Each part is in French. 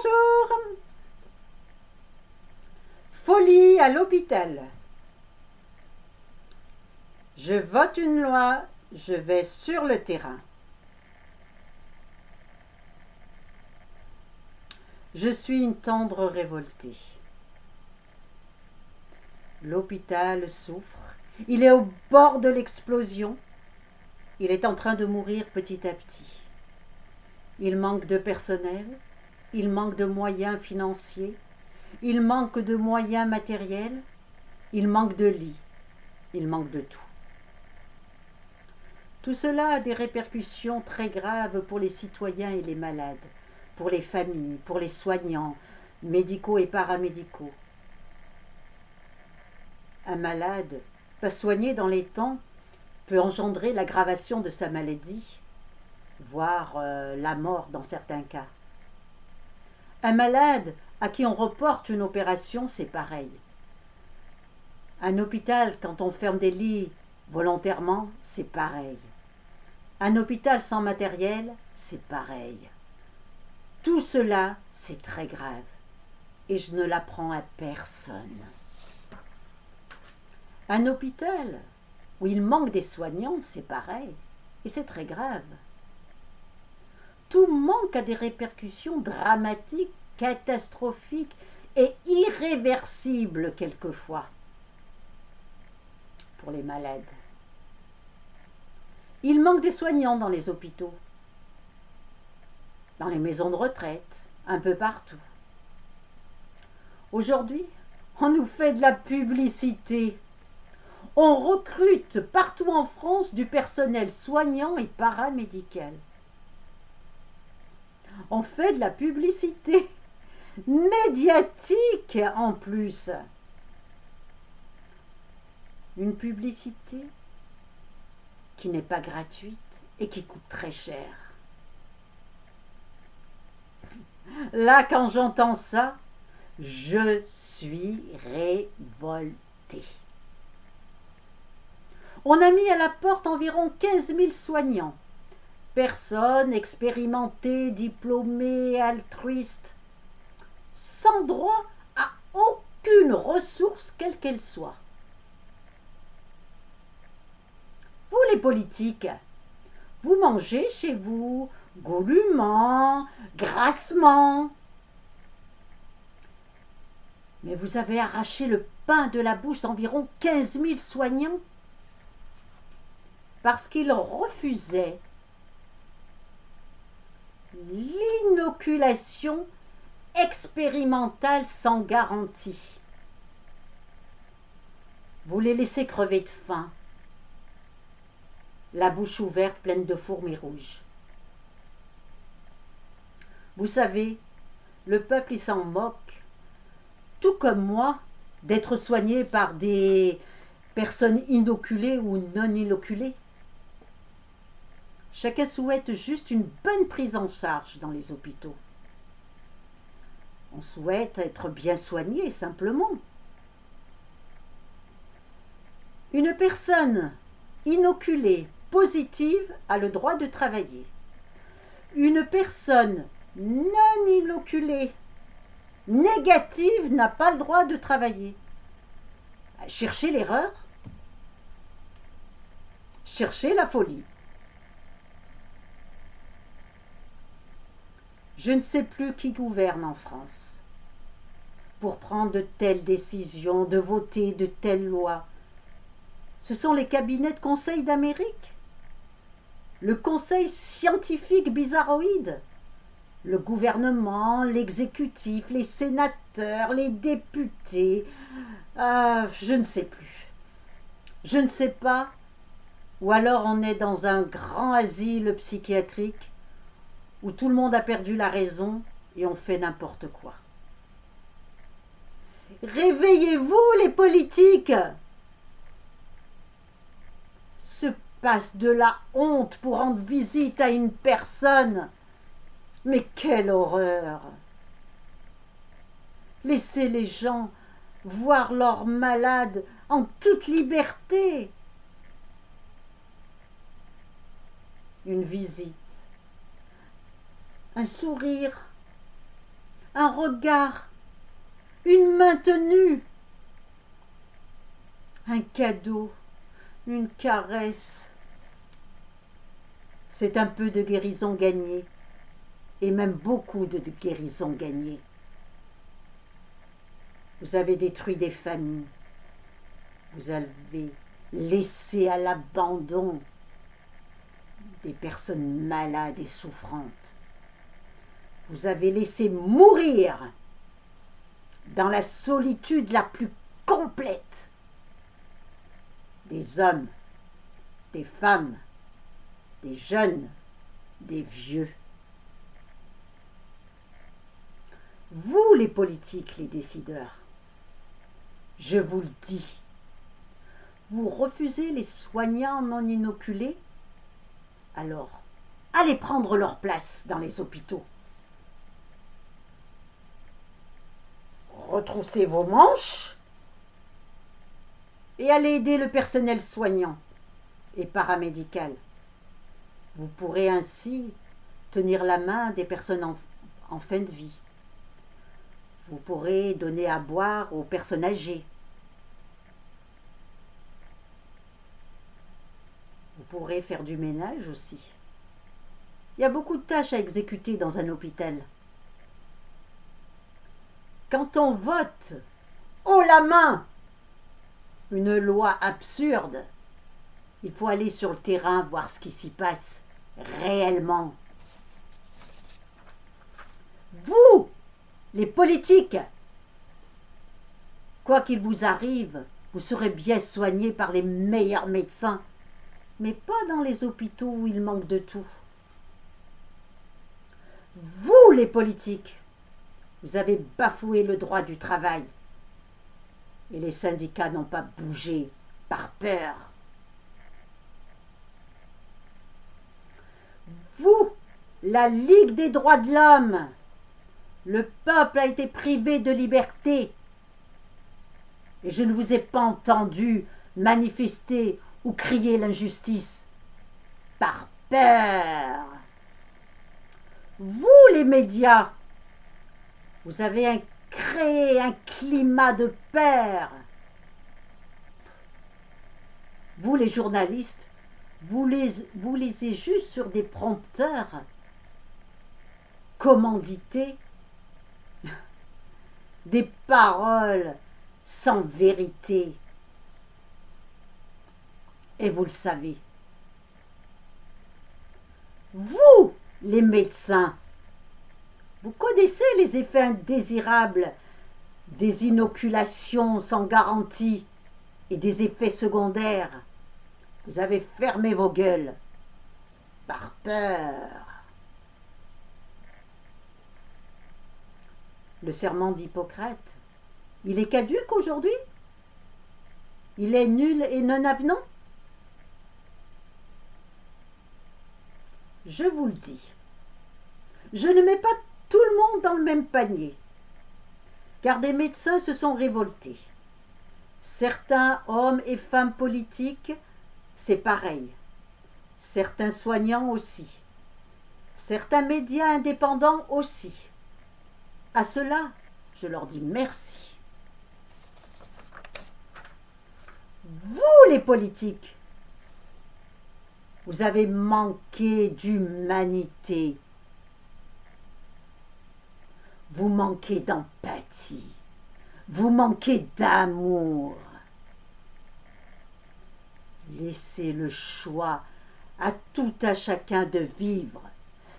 Bonjour. Folie à l'hôpital. Je vote une loi, je vais sur le terrain. Je suis une tendre révoltée. L'hôpital souffre. Il est au bord de l'explosion. Il est en train de mourir petit à petit. Il manque de personnel, il manque de moyens financiers, il manque de moyens matériels, il manque de lits, il manque de tout. Tout cela a des répercussions très graves pour les citoyens et les malades, pour les familles, pour les soignants, médicaux et paramédicaux. Un malade, pas soigné dans les temps, peut engendrer l'aggravation de sa maladie, voire la mort dans certains cas. Un malade à qui on reporte une opération, c'est pareil. Un hôpital, quand on ferme des lits volontairement, c'est pareil. Un hôpital sans matériel, c'est pareil. Tout cela, c'est très grave. Et je ne l'apprends à personne. Un hôpital où il manque des soignants, c'est pareil. Et c'est très grave. Tout manque a des répercussions dramatiques, catastrophiques et irréversibles quelquefois pour les malades. Il manque des soignants dans les hôpitaux, dans les maisons de retraite, un peu partout. Aujourd'hui, on nous fait de la publicité. On recrute partout en France du personnel soignant et paramédical. On fait de la publicité médiatique en plus. Une publicité qui n'est pas gratuite et qui coûte très cher. Là, quand j'entends ça, je suis révoltée. On a mis à la porte environ 15 000 soignants. Personnes expérimentées, diplômées, altruistes, sans droit à aucune ressource, quelle qu'elle soit. Vous les politiques, vous mangez chez vous goulûment, grassement. Mais vous avez arraché le pain de la bouche d'environ 15 000 soignants parce qu'ils refusaient l'inoculation expérimentale sans garantie. Vous les laissez crever de faim, la bouche ouverte pleine de fourmis rouges. Vous savez, le peuple il s'en moque, tout comme moi, d'être soigné par des personnes inoculées ou non inoculées. Chacun souhaite juste une bonne prise en charge dans les hôpitaux. On souhaite être bien soigné, simplement. Une personne inoculée, positive, a le droit de travailler. Une personne non inoculée, négative, n'a pas le droit de travailler. Cherchez l'erreur. Cherchez la folie. Je ne sais plus qui gouverne en France pour prendre de telles décisions, de voter de telles lois. Ce sont les cabinets de conseil d'Amérique, le conseil scientifique bizarroïde, le gouvernement, l'exécutif, les sénateurs, les députés. Je ne sais plus. Je ne sais pas. Ou alors on est dans un grand asile psychiatrique où tout le monde a perdu la raison et on fait n'importe quoi. Réveillez-vous les politiques! Se passe de la honte pour rendre visite à une personne. Mais quelle horreur! Laissez les gens voir leurs malades en toute liberté. Une visite, un sourire, un regard, une main tenue, un cadeau, une caresse. C'est un peu de guérison gagnée, et même beaucoup de guérison gagnée. Vous avez détruit des familles, vous avez laissé à l'abandon des personnes malades et souffrantes. Vous avez laissé mourir dans la solitude la plus complète des hommes, des femmes, des jeunes, des vieux. Vous, les politiques, les décideurs, je vous le dis, vous refusez les soignants non inoculés? Alors, allez prendre leur place dans les hôpitaux. Retroussez vos manches et allez aider le personnel soignant et paramédical. Vous pourrez ainsi tenir la main des personnes en fin de vie. Vous pourrez donner à boire aux personnes âgées. Vous pourrez faire du ménage aussi. Il y a beaucoup de tâches à exécuter dans un hôpital. Quand on vote haut la main une loi absurde, il faut aller sur le terrain voir ce qui s'y passe réellement. Vous, les politiques, quoi qu'il vous arrive, vous serez bien soignés par les meilleurs médecins, mais pas dans les hôpitaux où il manque de tout. Vous, les politiques, vous avez bafoué le droit du travail. Et les syndicats n'ont pas bougé par peur. Vous, la Ligue des droits de l'homme, le peuple a été privé de liberté. Et je ne vous ai pas entendu manifester ou crier l'injustice par peur. Vous, les médias, vous avez créé un climat de peur. Vous, les journalistes, vous lisez juste sur des prompteurs commandités des paroles sans vérité. Et vous le savez. Vous, les médecins, vous connaissez les effets indésirables des inoculations sans garantie et des effets secondaires. Vous avez fermé vos gueules par peur. Le serment d'Hippocrate, il est caduc aujourd'hui? Il est nul et non avenant? Je vous le dis, je ne mets pas tout le monde dans le même panier, car des médecins se sont révoltés. Certains hommes et femmes politiques, c'est pareil. Certains soignants aussi. Certains médias indépendants aussi. À cela, je leur dis merci. Vous, les politiques, vous avez manqué d'humanité. Vous manquez d'empathie. Vous manquez d'amour. Laissez le choix à tout à chacun de vivre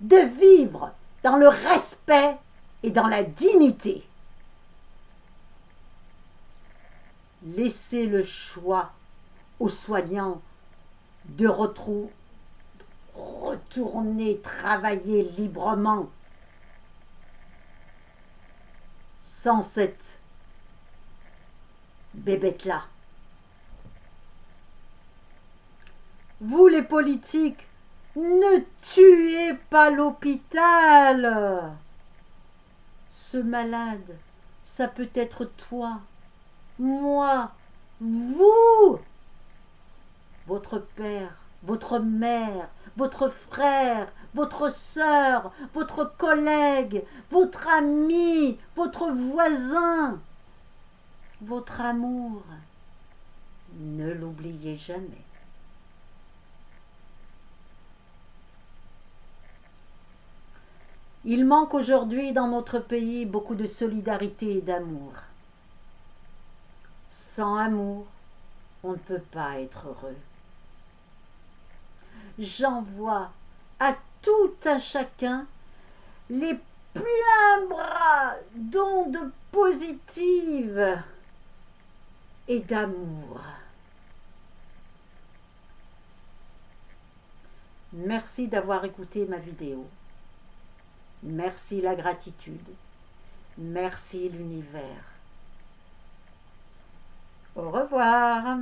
dans le respect et dans la dignité. Laissez le choix aux soignants de retourner travailler librement sans cette bébête-là. Vous, les politiques, ne tuez pas l'hôpital. Ce malade, ça peut être toi, moi, vous, votre père, votre mère, votre frère, votre sœur, votre collègue, votre ami, votre voisin, votre amour. Ne l'oubliez jamais. Il manque aujourd'hui dans notre pays beaucoup de solidarité et d'amour. Sans amour, on ne peut pas être heureux. J'envoie à tout un chacun les pleins bras d'ondes positives et d'amour. Merci d'avoir écouté ma vidéo. Merci la gratitude. Merci l'univers. Au revoir.